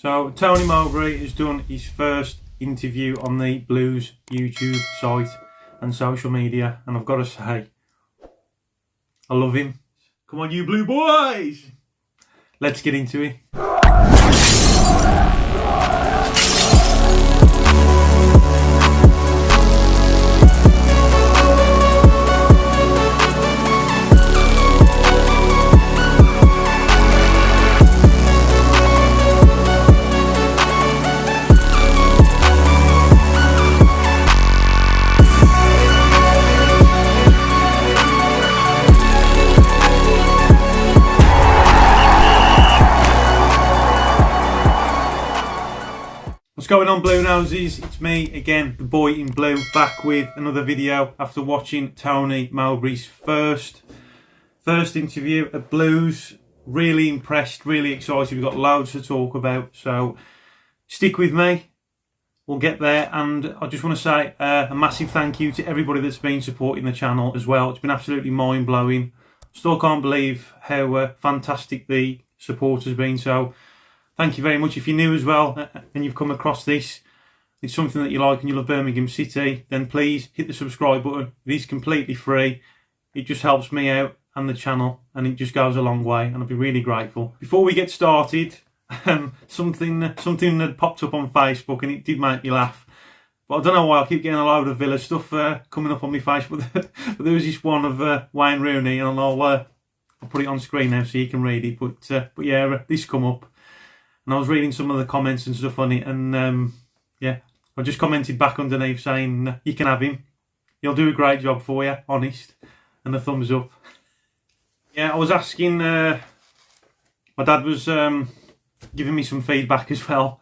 So Tony Mowbray has done his first interview on the Blues YouTube site and social media, and I've got to say, I love him. Come on, you Blue boys! Let's get into it. What's going on, Blue Noses? It's me again, the boy in blue, back with another video after watching Tony Mowbray's first interview at Blues. Really impressed, really excited. We've got loads to talk about, so stick with me. We'll get there, and I just want to say a massive thank you to everybody that's been supporting the channel as well. It's been absolutely mind-blowing. Still can't believe how fantastic the support has been, so thank you very much. If you're new as well and you've come across this, it's something that you like and you love Birmingham City, then please hit the subscribe button. It is completely free. It just helps me out and the channel, and it just goes a long way, and I'll be really grateful. Before we get started, something that popped up on Facebook, and it did make me laugh. But I don't know why I keep getting a load of Villa stuff coming up on my Facebook. But there was this one of Wayne Rooney, and I'll put it on screen now so you can read it. But yeah, this come up. And I was reading some of the comments and stuff on it, and yeah, I just commented back underneath saying, you can have him. He'll do a great job for you, honest. And a thumbs up. Yeah, I was asking, my dad was giving me some feedback as well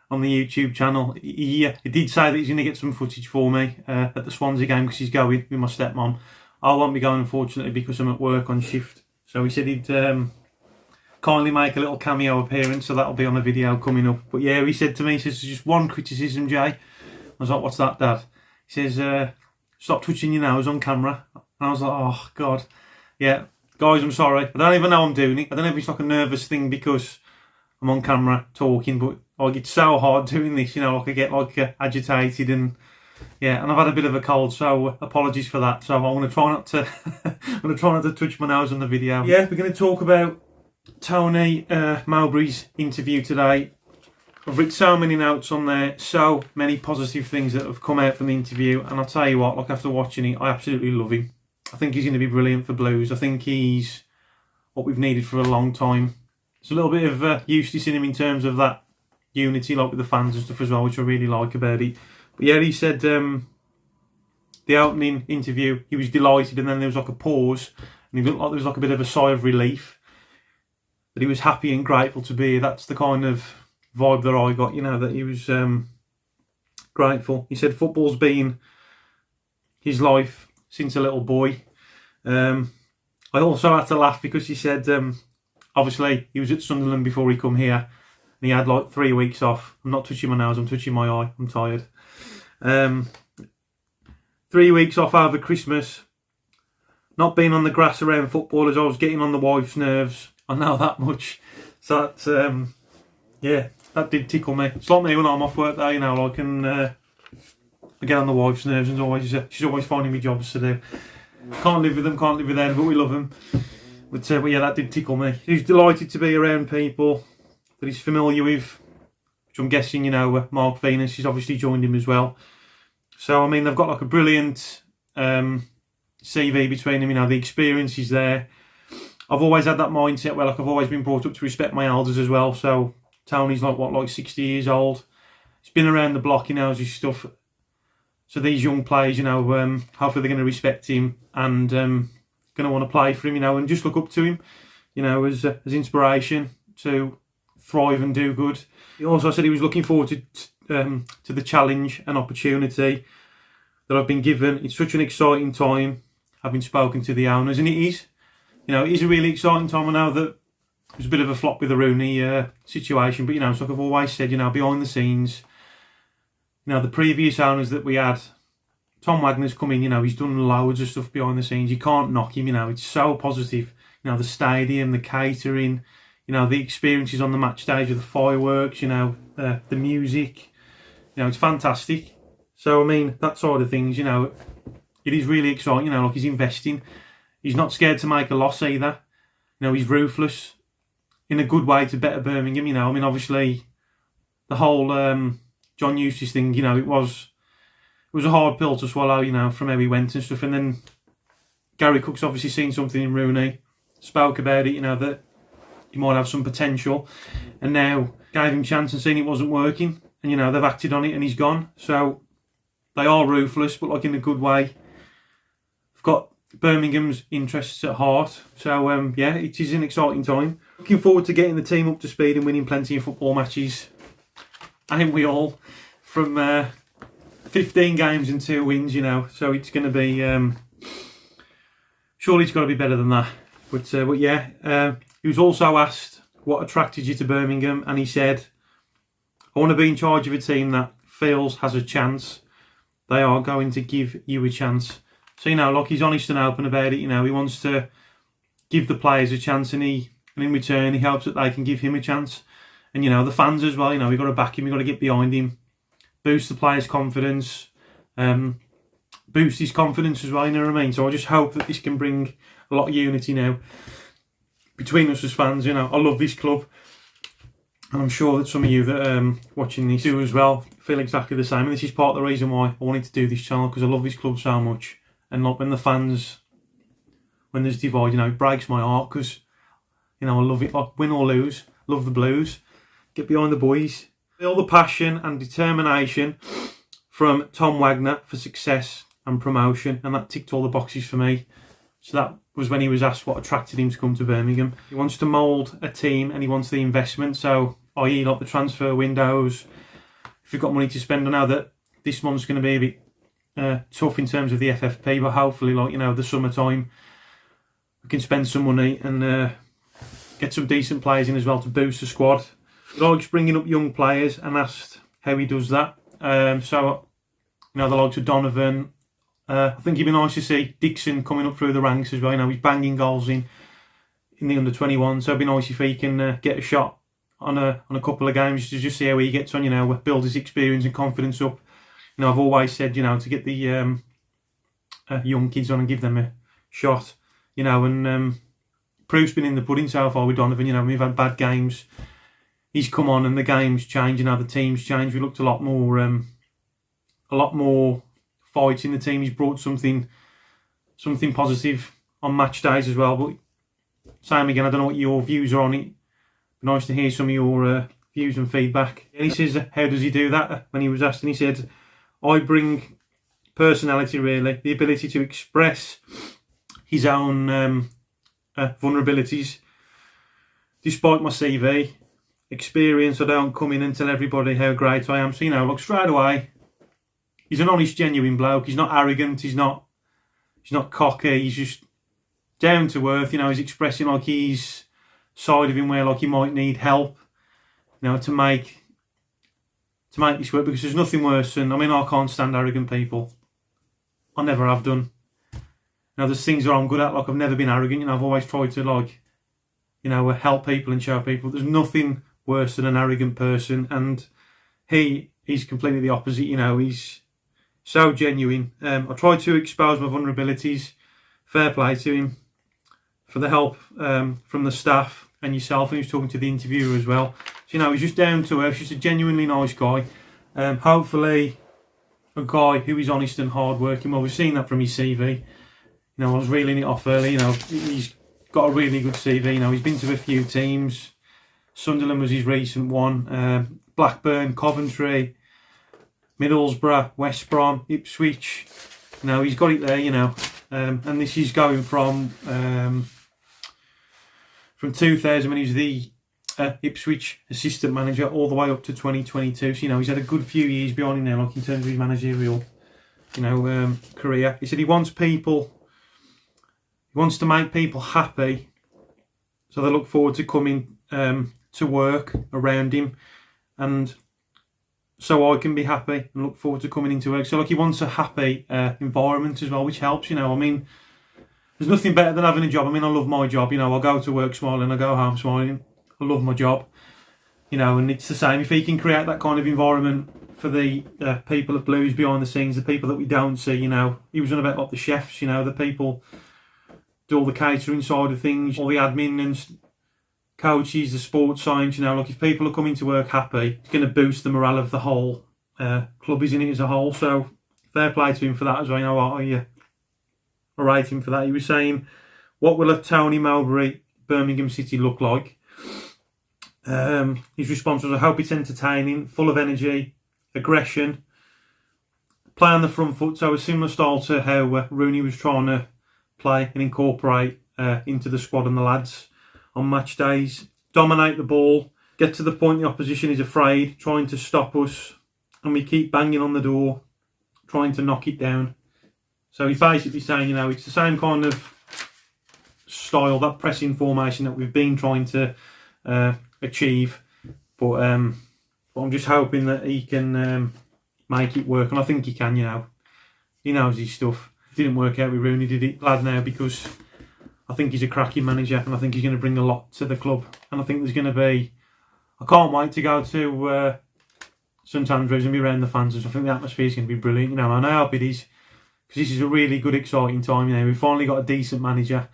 on the YouTube channel. He did say that he's going to get some footage for me at the Swansea game because he's going with my stepmom. I won't be going, unfortunately, because I'm at work on shift. So he said he'd kindly make a little cameo appearance, so that'll be on the video coming up. But yeah, he said to me, he says, just one criticism, Jay. I was like, what's that, Dad? He says, stop touching your nose on camera. And I was like, oh, God. Yeah, guys, I'm sorry. I don't even know I'm doing it. I don't know if it's like a nervous thing because I'm on camera talking, but like it's so hard doing this, you know, like I get like agitated and yeah, and I've had a bit of a cold, so apologies for that. So I'm going to try not to, I'm going to try not to touch my nose on the video. Yeah, we're going to talk about Tony Mowbray's interview today. I've written so many notes on there, so many positive things that have come out from the interview, and I'll tell you what, like after watching it, I absolutely love him. I think he's going to be brilliant for Blues. I think he's what we've needed for a long time. There's a little bit of Eustace in him in terms of that unity, like with the fans and stuff as well, which I really like about it. But yeah, he said the opening interview, he was delighted, and then there was like a pause, and he looked like there was like a bit of a sigh of relief. That he was happy and grateful to be here. That's the kind of vibe that I got, you know, that he was grateful. He said football's been his life since a little boy. I also had to laugh because he said, obviously, he was at Sunderland before he come here, and he had like 3 weeks off. I'm not touching my nose, I'm touching my eye. I'm tired. 3 weeks off over Christmas. Not being on the grass around football as I was getting on the wife's nerves. I know that much. So that's, yeah, that did tickle me. It's like me when I'm off work though, you know, I can I get on the wife's nerves, and she's always finding me jobs to do. Can't live with them, can't live with them, but we love them. But yeah, that did tickle me. He's delighted to be around people that he's familiar with, which I'm guessing, you know, Mark Venus, he's obviously joined him as well. So, I mean, they've got like a brilliant CV between them, you know, the experience is there. I've always had that mindset where like I've always been brought up to respect my elders as well. So Tony's like 60 years old. He's been around the block, he knows his stuff. So these young players, you know, hopefully they're going to respect him and going to want to play for him, you know, and just look up to him, you know, as inspiration to thrive and do good. He also said he was looking forward to the challenge and opportunity that I've been given. It's such an exciting time having spoken to the owners, and it is. You know, it is a really exciting time. I know that it was a bit of a flop with the Rooney situation, but, you know, it's like I've always said, you know, behind the scenes, you know, the previous owners that we had, Tom Wagner's come in, you know, he's done loads of stuff behind the scenes. You can't knock him, you know, it's so positive. You know, the stadium, the catering, You know, the experiences on the match stage of the fireworks, you know, the music, you know, it's fantastic. So, I mean, that side of things, you know, it is really exciting. You know, like, he's investing. He's not scared to make a loss either. You know, he's ruthless in a good way to better Birmingham, you know. I mean, obviously, the whole John Eustace thing, you know, it was a hard pill to swallow, you know, from how he went and stuff. And then Gary Cook's obviously seen something in Rooney, spoke about it, you know, that he might have some potential, and now gave him a chance and seen it wasn't working, and, you know, they've acted on it and he's gone. So they are ruthless, but like in a good way. They've got Birmingham's interests at heart. So yeah, it is an exciting time. Looking forward to getting the team up to speed and winning plenty of football matches. Ain't we all? From 15 games and 2 wins, you know. So it's going to be surely it's got to be better than that. But yeah, he was also asked what attracted you to Birmingham, and he said, I want to be in charge of a team that feels has a chance. They are going to give you a chance. So, you know, like, he's honest and open about it. You know, he wants to give the players a chance, and in return, he hopes that they can give him a chance. And, you know, the fans as well, you know, we've got to back him, we've got to get behind him, boost the players' confidence, boost his confidence as well, you know what I mean? So I just hope that this can bring a lot of unity now between us as fans. You know, I love this club, and I'm sure that some of you that are watching this do as well feel exactly the same. And this is part of the reason why I wanted to do this channel, because I love this club so much. And like, when the fans, when there's divide, you know, it breaks my heart, because, you know, I love it. Like, win or lose, love the Blues, get behind the boys. All the passion and determination from Tom Wagner for success and promotion, and that ticked all the boxes for me. So that was when he was asked what attracted him to come to Birmingham. He wants to mould a team, and he wants the investment, so i.e. like the transfer windows. If you've got money to spend, I know that this month's going to be a bit tough in terms of the FFP, but hopefully, like, you know, the summertime, we can spend some money and get some decent players in as well to boost the squad. He likes bringing up young players, and asked how he does that. So, you know, the likes of Donovan, I think it'd be nice to see Dixon coming up through the ranks as well. You know, he's banging goals in the under-21, so it'd be nice if he can get a shot on a couple of games to just see how he gets on, you know, build his experience and confidence up. You know, I've always said, you know, to get the young kids on and give them a shot, you know, and proof's been in the pudding so far with Donovan. You know, we've had bad games, he's come on and the game's changed, you know, the team's changed. We looked a lot more fights in the team. He's brought something positive on match days as well. But same again, I don't know what your views are on it. Nice to hear some of your views and feedback. And he says, how does he do that? When he was asked, and he said, I bring personality, really, the ability to express his own vulnerabilities. Despite my CV experience, I don't come in and tell everybody how great I am. So, you know, look, straight away, he's an honest, genuine bloke. He's not arrogant. He's not cocky. He's just down to earth. You know, he's expressing like his side of him where like he might need help, you know, to make this work. Because there's nothing worse than, I mean, I can't stand arrogant people. I never have done. You know, there's things that I'm good at. Like, I've never been arrogant. You know, I've always tried to, like, you know, help people and show people. There's nothing worse than an arrogant person, and he's completely the opposite. You know, he's so genuine. I try to expose my vulnerabilities. Fair play to him for the help from the staff and yourself, and he was talking to the interviewer as well. So, you know, he's just down to earth, just a genuinely nice guy. Hopefully a guy who is honest and hard-working. Well, we've seen that from his CV. You know, I was reeling it off early. You know, he's got a really good CV. You know, he's been to a few teams. Sunderland was his recent one. Blackburn, Coventry, Middlesbrough, West Brom, Ipswich. You know, he's got it there, you know. And this is going from 2000, when he was the Ipswich assistant manager, all the way up to 2022. So, you know, he's had a good few years behind him now, like in terms of his managerial, you know, career. He said he wants to make people happy, so they look forward to coming to work around him, and so I can be happy and look forward to coming into work. So, like, he wants a happy environment as well, which helps, you know. I mean, there's nothing better than having a job. I mean, I love my job, you know. I go to work smiling, I go home smiling. I love my job, you know, and it's the same. If he can create that kind of environment for the people at Blues behind the scenes, the people that we don't see, you know, he was on about like the chefs, you know, the people do all the catering side of things, all the admin and coaches, the sports science, you know, like if people are coming to work happy, it's going to boost the morale of the whole club, isn't it, as a whole? So fair play to him for that as well. You know, I rate him for that. He was saying, what will a Tony Mowbray Birmingham City look like? His response was, I hope it's entertaining, full of energy, aggression, play on the front foot, so a similar style to how Rooney was trying to play and incorporate into the squad and the lads on match days. Dominate the ball, get to the point the opposition is afraid, trying to stop us, and we keep banging on the door, trying to knock it down. So he's basically saying, you know, it's the same kind of style, that pressing formation that we've been trying to achieve, but I'm just hoping that he can make it work, and I think he can. You know, he knows his stuff. It didn't work out with Rooney, did it? Glad now, because I think he's a cracking manager, and I think he's going to bring a lot to the club, and I think there's going to be, I can't wait to go to St Andrews and be around the fans. I think the atmosphere is going to be brilliant. You know, I know how it is, because this is a really good, exciting time. You know, we've finally got a decent manager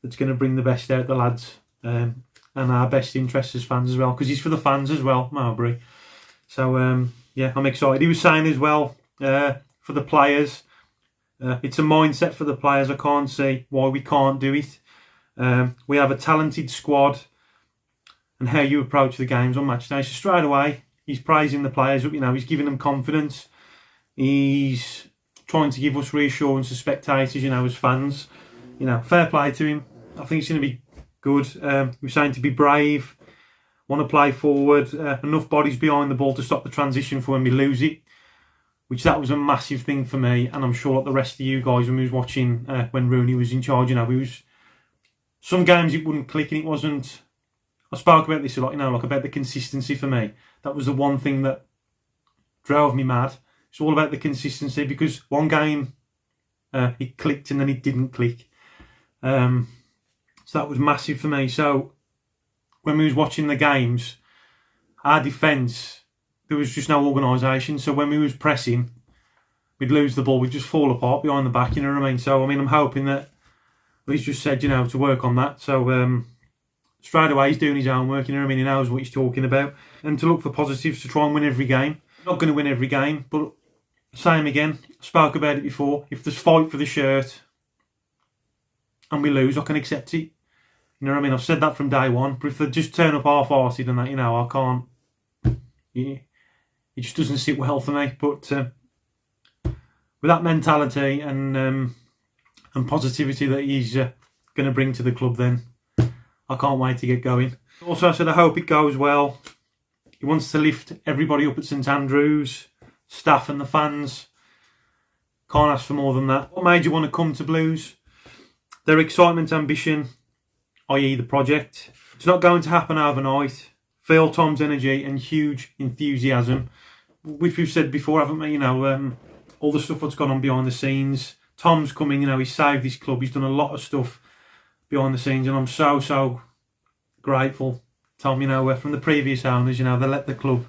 that's going to bring the best out of the lads, and our best interests as fans as well, because he's for the fans as well, Mowbray. So yeah, I'm excited. He was saying as well, for the players, it's a mindset for the players. I can't see why we can't do it. We have a talented squad, and how you approach the games on match day. So straight away, he's praising the players. You know, he's giving them confidence. He's trying to give us reassurance as spectators, you know, as fans. You know, fair play to him. I think it's going to be good. We're saying to be brave, want to play forward, enough bodies behind the ball to stop the transition for when we lose it, which that was a massive thing for me, and I'm sure like the rest of you guys when we was watching when Rooney was in charge. You know, some games it wouldn't click, and it wasn't. I spoke about this a lot, you know, like about the consistency for me. That was the one thing that drove me mad. It's all about the consistency, because one game it clicked and then it didn't click. So that was massive for me. So when we was watching the games, our defence, there was just no organisation. So when we was pressing, we'd lose the ball, we'd just fall apart behind the back, you know what I mean? So, I mean, I'm hoping that he's just said, you know, to work on that. So straight away, he's doing his own work, you know what I mean? He knows what he's talking about. And to look for positives, to try and win every game. Not going to win every game, but same again, I spoke about it before. If there's fight for the shirt and we lose, I can accept it. You know what I mean? I've said that from day one. But if they just turn up half-hearted and that, you know, I can't. Yeah, it just doesn't sit well for me. But with that mentality and positivity that he's going to bring to the club, then I can't wait to get going. Also, I said I hope it goes well. He wants to lift everybody up at St Andrews, staff and the fans. Can't ask for more than that. What made you want to come to Blues? Their excitement, ambition, i.e. the project. It's not going to happen overnight. Feel Tom's energy and huge enthusiasm, which we've said before, haven't we? You know, all the stuff that's gone on behind the scenes. Tom's coming, you know, he's saved this club. He's done a lot of stuff behind the scenes, and I'm so grateful. Tom, you know, from the previous owners, you know, they let the club,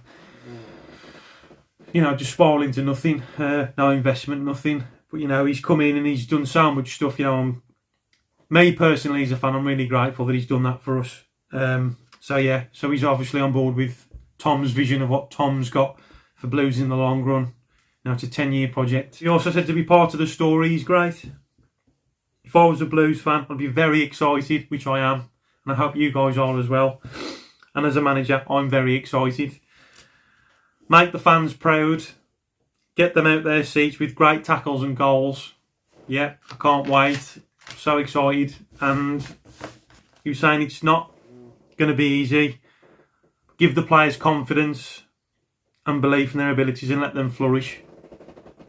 you know, just spiral into nothing. No investment, nothing. But, you know, he's come in and he's done so much stuff. You know, me personally as a fan, I'm really grateful that he's done that for us. So yeah, so he's obviously on board with Tom's vision of what Tom's got for Blues in the long run. Now it's a 10-year project. He also said to be part of the story is great. If I was a Blues fan, I'd be very excited, which I am. And I hope you guys are as well. And as a manager, I'm very excited. Make the fans proud. Get them out their seats with great tackles and goals. Yeah, I can't wait. So excited. And he was saying it's not going to be easy. Give the players confidence and belief in their abilities and let them flourish.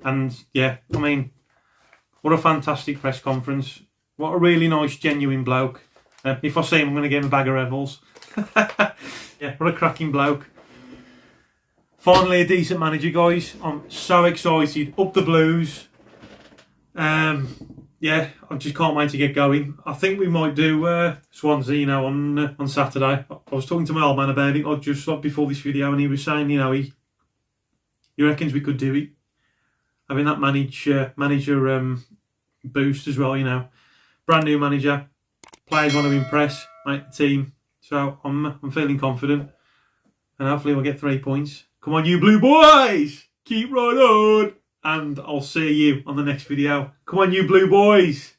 And yeah, I mean, what a fantastic press conference. What a really nice, genuine bloke. If I see him, I'm going to give him a bag of Revels. Yeah, what a cracking bloke. Finally, a decent manager, guys. I'm so excited. Up the Blues. Yeah, yeah, I just can't wait to get going. I think we might do Swansea, you know, on Saturday. I was talking to my old man about it just before this video, and he was saying, you know, he reckons we could do it. Having that manager boost as well, you know. Brand new manager, players want to impress, make the team. So I'm feeling confident, and hopefully we'll get 3 points. Come on, you blue boys! Keep right on! And I'll see you on the next video. Come on, you blue boys!